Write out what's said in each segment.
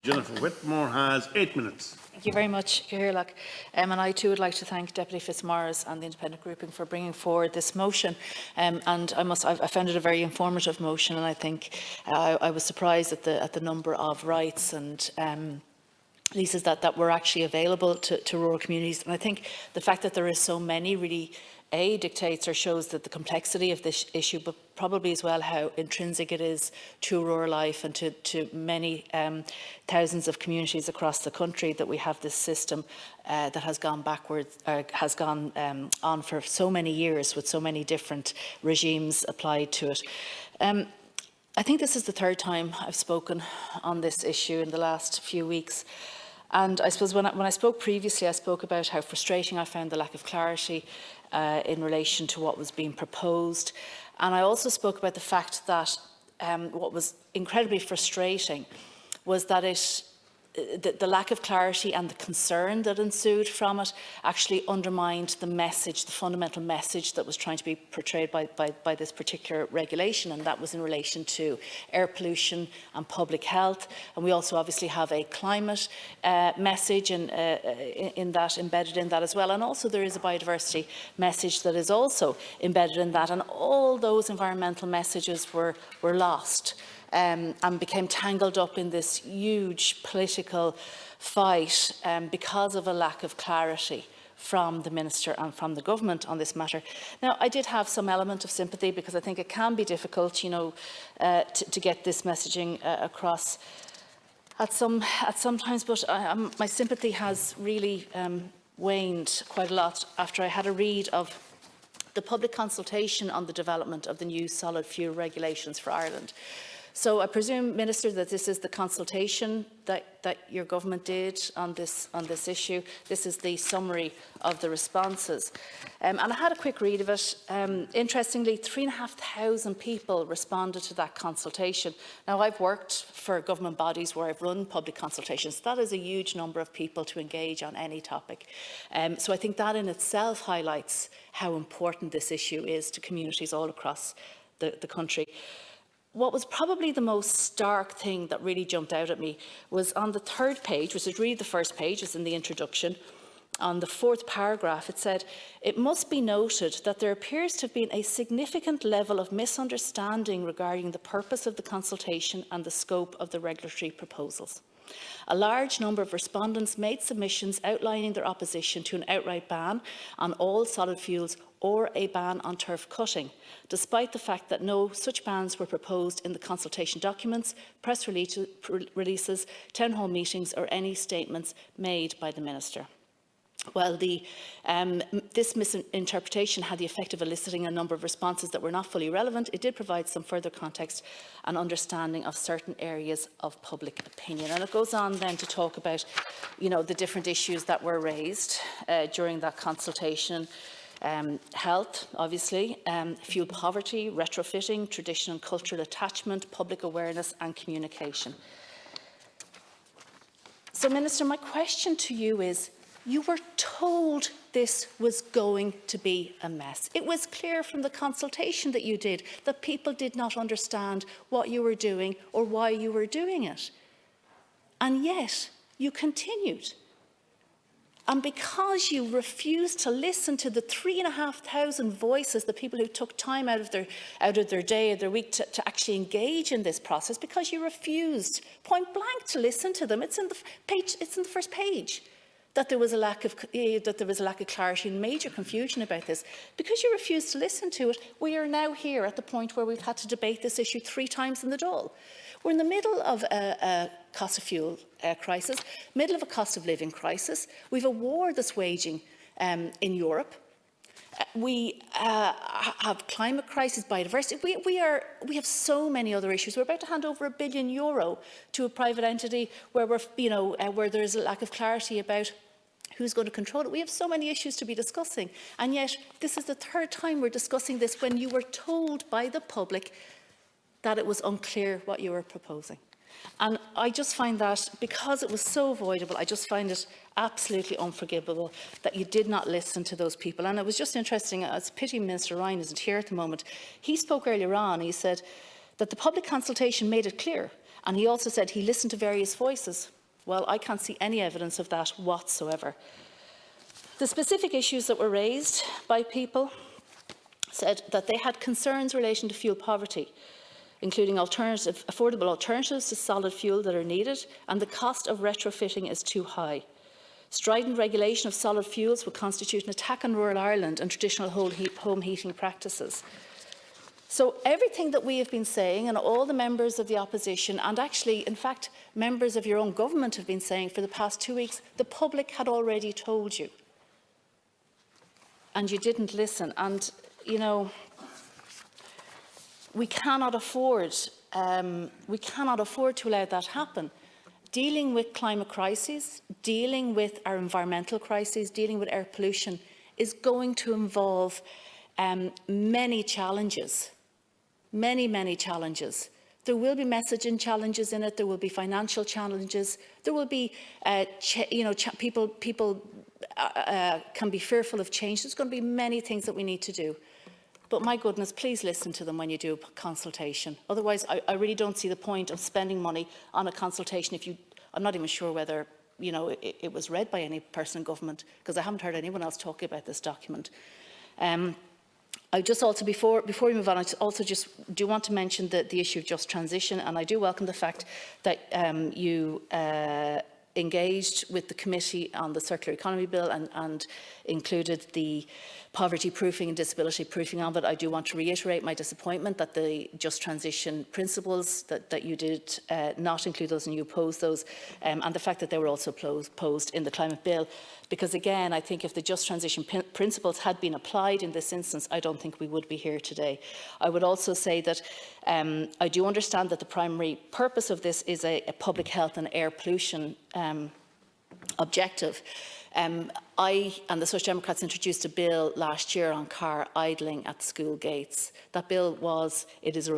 Jennifer Whitmore has 8 minutes. Thank you very much, Ciarán. And I too would like to thank Deputy Fitzmaurice and the Independent Grouping for bringing forward this motion. And I found it a very informative motion, and I think I was surprised at the number of rights and leases that were actually available to rural communities. And I think the fact that there is so many really dictates or shows that the complexity of this issue, but probably as well how intrinsic it is to rural life and to many thousands of communities across the country that we have this system that has gone backwards, has gone on for so many years with so many different regimes applied to it. I think this is the third time I've spoken on this issue in the last few weeks. And I suppose when I spoke previously, I spoke about how frustrating I found the lack of clarity in relation to what was being proposed. And I also spoke about the fact that what was incredibly frustrating was that the lack of clarity and the concern that ensued from it actually undermined the message, the fundamental message that was trying to be portrayed by this particular regulation, and that was in relation to air pollution and public health. And we also obviously have a climate message embedded in that as well. And also there is a biodiversity message that is also embedded in that. And all those environmental messages were lost. And became tangled up in this huge political fight because of a lack of clarity from the Minister and from the Government on this matter. Now, I did have some element of sympathy because I think it can be difficult, you know, to get this messaging across at some times, but my sympathy has really waned quite a lot after I had a read of the public consultation on the development of the new solid fuel regulations for Ireland. So I presume, Minister, that this is the consultation that your government did on this issue. This is the summary of the responses. And I had a quick read of it. Interestingly, 3,500 people responded to that consultation. Now, I've worked for government bodies where I've run public consultations. That is a huge number of people to engage on any topic. So I think that in itself highlights how important this issue is to communities all across the country. What was probably the most stark thing that really jumped out at me was on the third page, which is really the first page, it's in the introduction. On the fourth paragraph, it said, "It must be noted that there appears to have been a significant level of misunderstanding regarding the purpose of the consultation and the scope of the regulatory proposals. A large number of respondents made submissions outlining their opposition to an outright ban on all solid fuels or a ban on turf cutting, despite the fact that no such bans were proposed in the consultation documents, press releases, town hall meetings or any statements made by the Minister." Well, this misinterpretation had the effect of eliciting a number of responses that were not fully relevant. It did provide some further context and understanding of certain areas of public opinion. And it goes on then to talk about, you know, the different issues that were raised during that consultation. Health, obviously, fuel poverty, retrofitting, traditional and cultural attachment, public awareness and communication. So, Minister, my question to you is, you were told this was going to be a mess. It was clear from the consultation that you did that people did not understand what you were doing or why you were doing it. And yet, you continued. And because you refused to listen to the 3,500 voices, the people who took time out of their day or their week to actually engage in this process, because you refused point blank to listen to them, it's in the page. It's in the first page. That there was a lack of clarity and major confusion about this. Because you refused to listen to it, we are now here at the point where we've had to debate this issue 3 times in the Dáil. We're in the middle of a cost of fuel crisis, middle of a cost of living crisis. We've a war that's waging in Europe. We have climate crisis, biodiversity. We have so many other issues. We're about to hand over €1 billion to a private entity where where there is a lack of clarity about who's going to control it. We have so many issues to be discussing, and yet this is the third time we're discussing this when you were told by the public that it was unclear what you were proposing. And I just find that, because it was so avoidable, I just find it absolutely unforgivable that you did not listen to those people. And it was just interesting, it's a pity Minister Ryan isn't here at the moment. He spoke earlier on, he said that the public consultation made it clear And he also said he listened to various voices. Well, I can't see any evidence of that whatsoever. The specific issues that were raised by people said that they had concerns in relation to fuel poverty, including affordable alternatives to solid fuel that are needed, and the cost of retrofitting is too high. Strident regulation of solid fuels would constitute an attack on rural Ireland and traditional home heating practices. So everything that we have been saying, and all the members of the opposition, and actually, in fact, members of your own government have been saying for the past 2 weeks, the public had already told you. And you didn't listen. And, you know, we cannot afford to allow that happen. Dealing with climate crises, dealing with our environmental crises, dealing with air pollution is going to involve many challenges. Many challenges. There will be messaging challenges in it. There will be financial challenges. There will be, people can be fearful of change. There's going to be many things that we need to do. But my goodness, please listen to them when you do a consultation. Otherwise, I really don't see the point of spending money on a consultation if I'm not even sure whether, it was read by any person in government, because I haven't heard anyone else talking about this document. I just also, before we move on, I also just do want to mention the issue of just transition, and I do welcome the fact that you engaged with the committee on the Circular Economy Bill and included the poverty proofing and disability proofing on it. I do want to reiterate my disappointment that the just transition principles that you did not include those and you opposed those, and the fact that they were also posed in the climate bill. Because again, I think if the just transition principles had been applied in this instance, I don't think we would be here today. I would also say that I do understand that the primary purpose of this is a public health and air pollution objective. I and the Social Democrats introduced a bill last year on car idling at school gates. That bill is a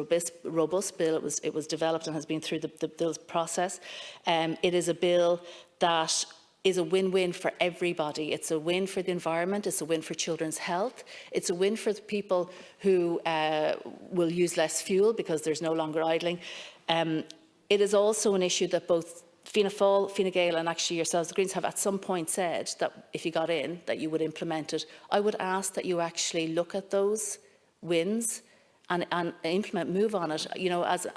robust bill. It was developed and has been through the process. It is a bill that is a win-win for everybody. It's a win for the environment, it's a win for children's health, it's a win for the people who will use less fuel because there's no longer idling. It is also an issue that both Fianna Fáil, Fine Gael and actually yourselves, the Greens, have at some point said that if you got in, that you would implement it. I would ask that you actually look at those wins and move on it. As an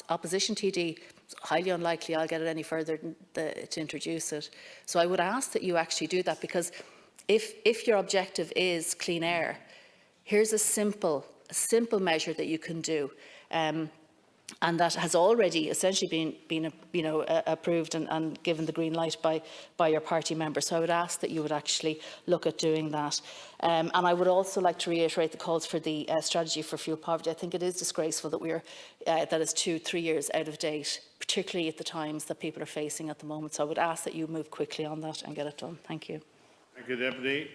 opposition TD, it's highly unlikely I'll get it any further to introduce it. So I would ask that you actually do that, because if your objective is clean air, here's a simple measure that you can do. And that has already essentially been approved and given the green light by your party members. So I would ask that you would actually look at doing that. And I would also like to reiterate the calls for the strategy for fuel poverty. I think it is disgraceful that that is 2-3 years out of date, particularly at the times that people are facing at the moment. So I would ask that you move quickly on that and get it done. Thank you. Thank you, Deputy.